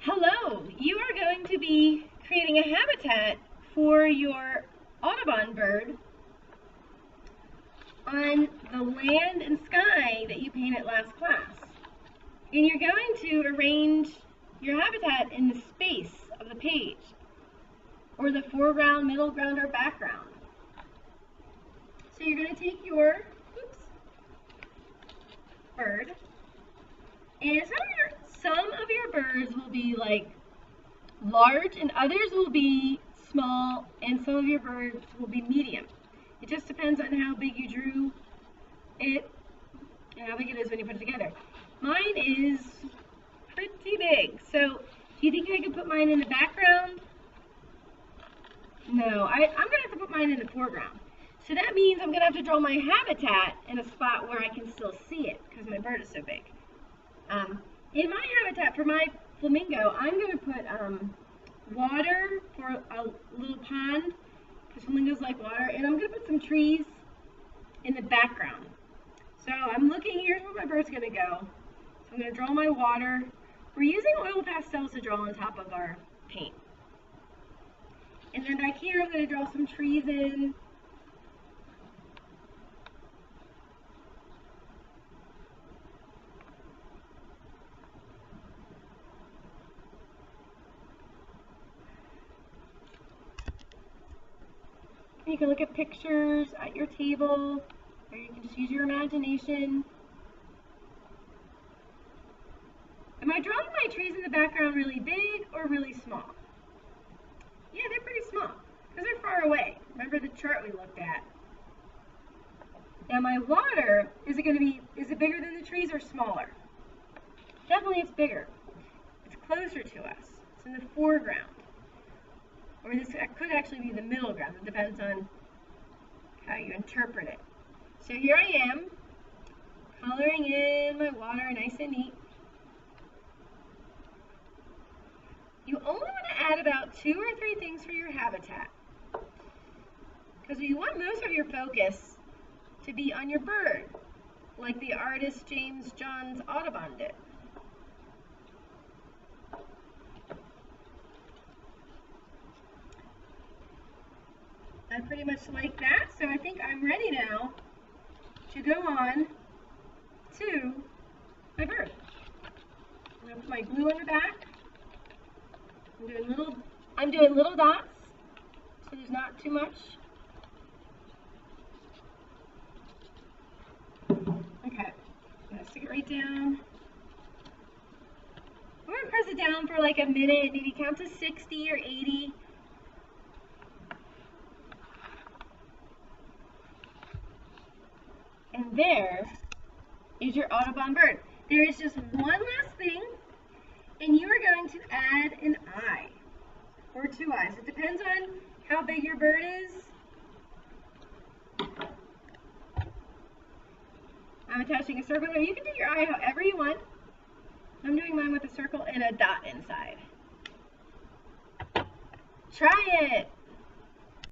Hello, you are going to be creating a habitat for your Audubon bird on the land and sky that you painted last class. And you're going to arrange your habitat in the space of the page, or the foreground, middle ground, or background. So you're going to take your bird, and some of your birds will be like large and others will be small, and some of your birds will be medium. It just depends on how big you drew it and how big it is when you put it together. Mine is pretty big, so do you think I could put mine in the background? No, I'm going to have to put mine in the foreground. So that means I'm going to have to draw my habitat in a spot where I can still see it because my bird is so big. In my habitat for my flamingo, I'm going to put water for a little pond because flamingos like water, and I'm going to put some trees in the background. So I'm looking, here's where my bird's going to go. So I'm going to draw my water. We're using oil pastels to draw on top of our paint. And then back here, I'm going to draw some trees in. You can look at pictures at your table, or you can just use your imagination. Am I drawing my trees in the background really big or really small? Yeah, they're pretty small, because they're far away. Remember the chart we looked at. Now my water, is it bigger than the trees or smaller? Definitely it's bigger. It's closer to us. It's in the foreground. Or this could actually be the middle ground. It depends on how you interpret it. So here I am, coloring in my water nice and neat. You only want to add about 2 or 3 things for your habitat, because you want most of your focus to be on your bird, like the artist James Johns Audubon did. I pretty much like that, so I think I'm ready now to go on to my bird. I'm going to put my glue on the back. I'm doing little dots, so there's not too much. Okay, I'm going to stick it right down. I'm going to press it down for like a minute, maybe count to 60 or 80. And there is your Audubon bird. There is just one last thing, and you are going to add an eye, or 2 eyes. It depends on how big your bird is. I'm attaching a circle. You can do your eye however you want. I'm doing mine with a circle and a dot inside. Try it!